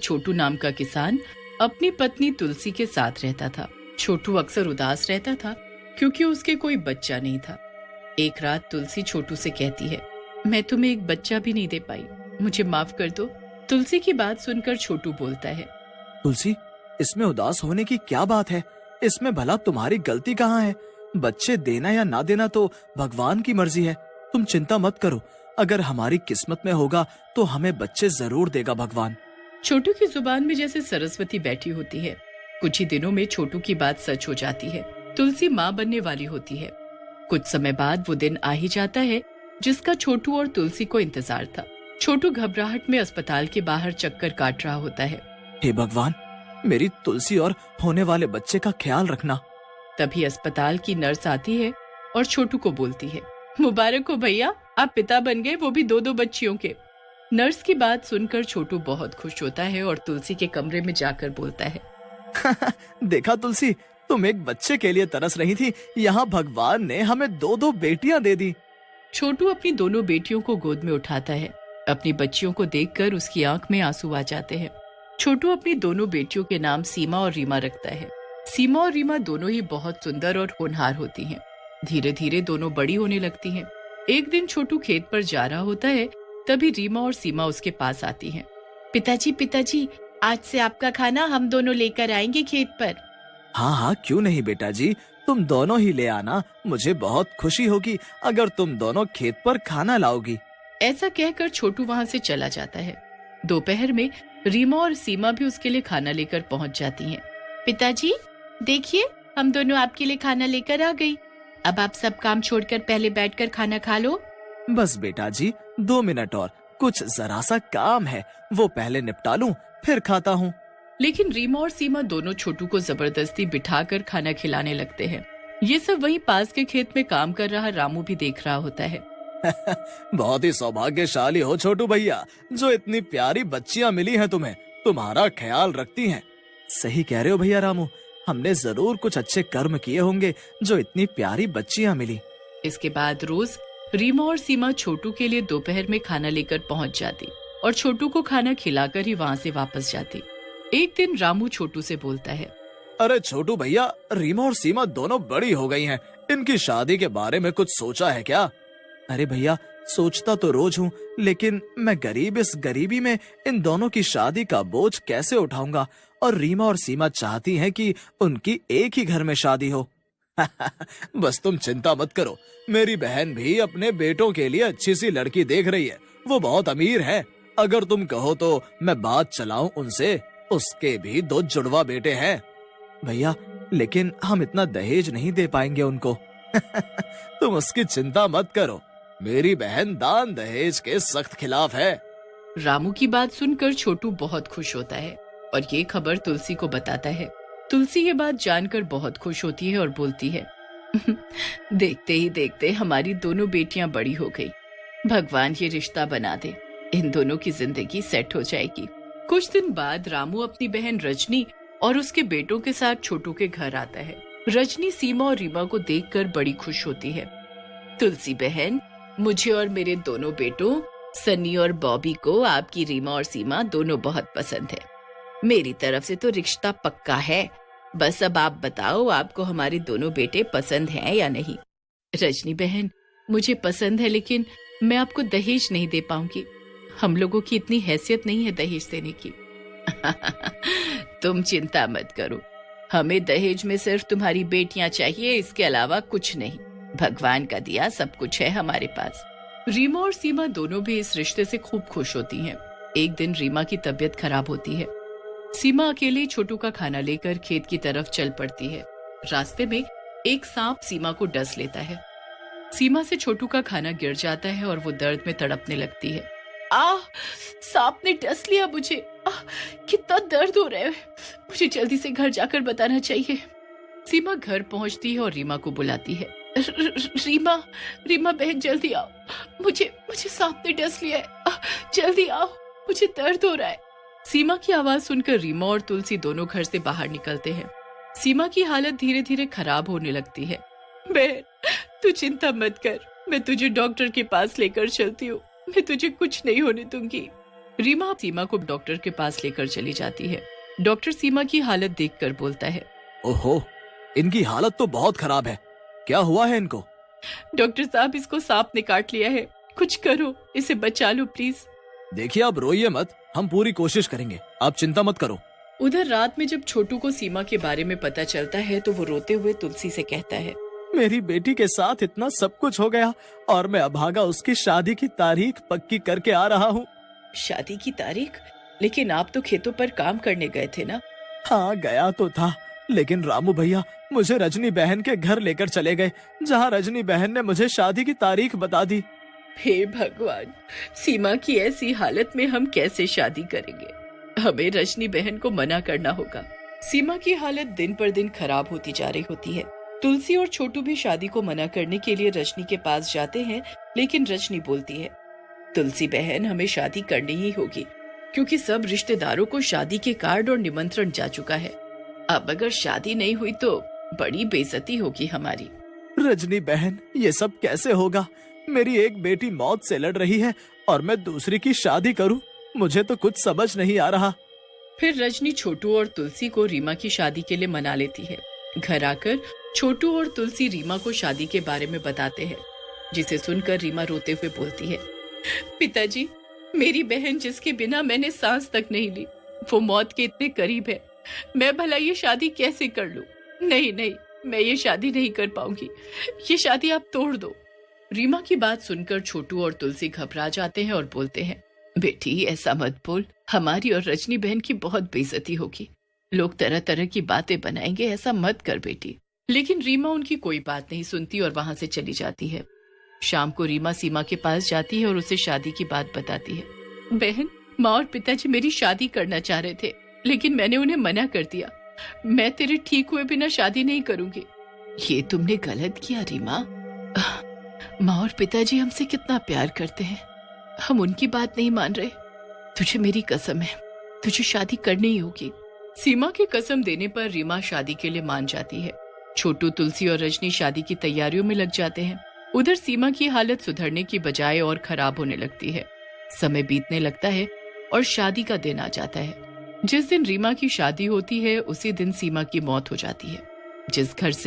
छोटू नाम का किसान अपनी पत्नी तुलसी के साथ रहता था। छोटू अक्सर उदास रहता था क्योंकि उसके कोई बच्चा नहीं था। एक रात तुलसी छोटू से कहती है, मैं तुम्हें एक बच्चा भी नहीं दे पाई, मुझे माफ कर दो। तुलसी की बात सुनकर छोटू बोलता है, तुलसी, इसमें उदास होने की क्या बात है? इसमें भला तुम्हारी गलती कहाँ है? बच्चे देना या ना देना तो भगवान की मर्जी है। तुम चिंता मत करो, अगर हमारी किस्मत में होगा तो हमें बच्चे जरूर देगा भगवान। छोटू की जुबान में जैसे सरस्वती बैठी होती है। कुछ ही दिनों में छोटू की बात सच हो जाती है। तुलसी माँ बनने वाली होती है। कुछ समय बाद वो दिन आ ही जाता है जिसका छोटू और तुलसी को इंतजार था। छोटू घबराहट में अस्पताल के बाहर चक्कर काट रहा होता है। हे भगवान, मेरी तुलसी और होने वाले बच्चे का ख्याल रखना। तभी अस्पताल की नर्स आती है और छोटू को बोलती है, मुबारक हो भैया, आप पिता बन गए, वो भी दो दो बच्चियों के। नर्स की बात सुनकर छोटू बहुत खुश होता है और तुलसी के कमरे में जाकर बोलता है, देखा तुलसी, तुम एक बच्चे के लिए तरस रही थी, यहाँ भगवान ने हमें दो दो बेटियां दे दी। छोटू अपनी दोनों बेटियों को गोद में उठाता है। अपनी बच्चियों को देखकर उसकी आंख में आंसू आ जाते हैं। छोटू अपनी दोनों बेटियों के नाम सीमा और रीमा रखता है। सीमा और रीमा दोनों ही बहुत सुंदर और होनहार होती हैं। धीरे धीरे दोनों बड़ी होने लगती हैं। एक दिन छोटू खेत पर जा रहा होता है, तभी रीमा और सीमा उसके पास आती हैं। पिताजी, आज से आपका खाना हम दोनों लेकर आएंगे खेत पर। हाँ हाँ, क्यों नहीं बेटा जी, तुम दोनों ही ले आना। मुझे बहुत खुशी होगी अगर तुम दोनों खेत पर खाना लाओगी। ऐसा कहकर छोटू वहाँ से चला जाता है। दोपहर में रीमा और सीमा भी उसके लिए खाना लेकर पहुँच जाती हैं। पिताजी, देखिए, हम दोनों आपके लिए खाना लेकर आ गई। अब आप सब काम छोड़कर पहले बैठकर खाना खा लो। बस बेटा जी, 2 मिनट और, कुछ जरा सा काम है, वो पहले निपटा लूं, फिर खाता हूँ। लेकिन रीमा और सीमा दोनों छोटू को जबरदस्ती बिठाकर खाना खिलाने लगते हैं। ये सब वहीं पास के खेत में काम कर रहा रामू भी देख रहा होता है। बहुत ही सौभाग्यशाली हो छोटू भैया, जो इतनी प्यारी बच्चियां मिली हैं तुम्हें, तुम्हारा ख्याल रखती हैं। सही कह रहे हो भैया रामू, हमने जरूर कुछ अच्छे कर्म किए होंगे जो इतनी प्यारी बच्चियां मिली। इसके बाद रोज रीमा और सीमा छोटू के लिए दोपहर में खाना लेकर पहुंच जाती और छोटू को खाना खिलाकर ही वहाँ से वापस जाती। एक दिन रामू छोटू से बोलता है, अरे छोटू भैया, रीमा और सीमा दोनों बड़ी हो गई हैं, इनकी शादी के बारे में कुछ सोचा है क्या? अरे भैया, सोचता तो रोज हूँ, लेकिन मैं गरीब इस गरीबी में इन दोनों की शादी का बोझ कैसे उठाऊंगा? और रीमा और सीमा चाहती हैं कि उनकी एक ही घर में शादी हो। बस तुम चिंता मत करो, मेरी बहन भी अपने बेटों के लिए अच्छी सी लड़की देख रही है, वो बहुत अमीर है। अगर तुम कहो तो मैं बात चलाऊं उनसे, उसके भी 2 जुड़वा बेटे हैं। भैया, लेकिन हम इतना दहेज नहीं दे पाएंगे उनको। तुम उसकी चिंता मत करो, मेरी बहन दान दहेज के सख्त खिलाफ है। रामू की बात सुनकर छोटू बहुत खुश होता है और ये खबर तुलसी को बताता है। तुलसी ये बात जानकर बहुत खुश होती है और बोलती है, देखते ही देखते हमारी दोनों बेटियां बड़ी हो गई। भगवान ये रिश्ता बना दे, इन दोनों की जिंदगी सेट हो जाएगी। कुछ दिन बाद रामू अपनी बहन रजनी और उसके बेटों के साथ छोटू के घर आता है। रजनी सीमा और रीमा को देखकर बड़ी खुश होती है। तुलसी बहन, मुझे और मेरे दोनों बेटों सनी और बॉबी को आपकी रीमा और सीमा दोनों बहुत पसंद है। मेरी तरफ से तो रिश्ता पक्का है, बस अब आप बताओ आपको हमारे दोनों बेटे पसंद हैं या नहीं। रजनी बहन, मुझे पसंद है, लेकिन मैं आपको दहेज नहीं दे पाऊंगी। हम लोगों की इतनी हैसियत नहीं है दहेज देने की। तुम चिंता मत करो, हमें दहेज में सिर्फ तुम्हारी बेटियां चाहिए, इसके अलावा कुछ नहीं। भगवान का दिया सब कुछ है हमारे पास। रीमा और सीमा दोनों भी इस रिश्ते से खूब खुश होती हैं। एक दिन रीमा की तबीयत खराब होती है। सीमा अकेले छोटू का खाना लेकर खेत की तरफ चल पड़ती है। रास्ते में एक सांप सीमा को डस लेता है। सीमा से छोटू का खाना गिर जाता है और वो दर्द में तड़पने लगती है। सांप ने डस लिया मुझे, कितना दर्द हो रहा है, मुझे जल्दी से घर जाकर बताना चाहिए। सीमा घर पहुंचती है और रीमा को बुलाती है। रीमा बहन, जल्दी आओ, मुझे सांप ने डस लिया है, जल्दी आओ, मुझे दर्द हो रहा है। सीमा की आवाज सुनकर रीमा और तुलसी दोनों घर से बाहर निकलते हैं। सीमा की हालत धीरे धीरे खराब होने लगती है। बहन, तू चिंता मत कर, मैं तुझे डॉक्टर के पास लेकर चलती हूँ, मैं तुझे कुछ नहीं होने दूंगी। रीमा सीमा को डॉक्टर के पास लेकर चली जाती है। डॉक्टर सीमा की हालत देखकर बोलता है, ओहो, इनकी हालत तो बहुत खराब है। क्या हुआ है इनको? डॉक्टर साहब, इसको सांप ने काट लिया है, कुछ करो, इसे बचा लो प्लीज। देखिए, आप रोइए मत, हम पूरी कोशिश करेंगे, आप चिंता मत करो। उधर रात में जब छोटू को सीमा के बारे में पता चलता है तो वो रोते हुए तुलसी से कहता है, मेरी बेटी के साथ इतना सब कुछ हो गया और मैं अभागा उसकी शादी की तारीख पक्की करके आ रहा हूँ। शादी की तारीख? लेकिन आप तो खेतों पर काम करने गए थे ना? हाँ, गया तो था, लेकिन रामू भैया मुझे रजनी बहन के घर लेकर चले गए, जहाँ रजनी बहन ने मुझे शादी की तारीख बता दी। हे भगवान, सीमा की ऐसी हालत में हम कैसे शादी करेंगे? हमें रजनी बहन को मना करना होगा। सीमा की हालत दिन पर दिन खराब होती जा रही होती है। तुलसी और छोटू भी शादी को मना करने के लिए रजनी के पास जाते हैं, लेकिन रजनी बोलती है, तुलसी बहन, हमें शादी करनी ही होगी, क्योंकि सब रिश्तेदारों को शादी के कार्ड और निमंत्रण जा चुका है। अब अगर शादी नहीं हुई तो बड़ी बेइज्जती होगी हमारी। रजनी बहन, ये सब कैसे होगा? मेरी एक बेटी मौत से लड़ रही है और मैं दूसरी की शादी करूं? मुझे तो कुछ समझ नहीं आ रहा। फिर रजनी छोटू और तुलसी को रीमा की शादी के लिए मना लेती है। घर आकर छोटू और तुलसी रीमा को शादी के बारे में बताते हैं, जिसे सुनकर रीमा रोते हुए बोलती है, पिताजी, मेरी बहन जिसके बिना मैंने सांस तक नहीं ली, वो मौत के इतने करीब है, मैं भला ये शादी कैसे कर लूं? नहीं नहीं, मैं ये शादी नहीं कर पाऊंगी, ये शादी आप तोड़ दो। रीमा की बात सुनकर छोटू और तुलसी घबरा जाते हैं और बोलते हैं, बेटी ऐसा मत बोल, हमारी और रजनी बहन की बहुत बेइज्जती होगी, लोग तरह तरह की बातें बनाएंगे, ऐसा मत कर बेटी। लेकिन रीमा उनकी कोई बात नहीं सुनती और वहां से चली जाती है। शाम को रीमा सीमा के पास जाती है और उसे शादी की बात बताती है। बहन, माँ और पिताजी मेरी शादी करना चाह रहे थे, लेकिन मैंने उन्हें मना कर दिया। मैं तेरे ठीक हुए बिना शादी नहीं करूंगी। ये तुमने गलत किया रीमा। माँ और पिताजी हमसे कितना प्यार करते हैं, हम उनकी बात नहीं मान रहे। तुझे मेरी कसम है, तुझे शादी करनी ही होगी। सीमा की कसम देने पर रीमा शादी के लिए मान जाती है। छोटू, तुलसी और रजनी शादी की तैयारियों में लग जाते हैं। उधर सीमा की हालत सुधरने की बजाय और खराब होने लगती है। समय बीतने लगता है और शादी का दिन आ जाता है। जिस दिन रीमा की शादी होती है उसी दिन सीमा की मौत हो जाती है। जिस घर से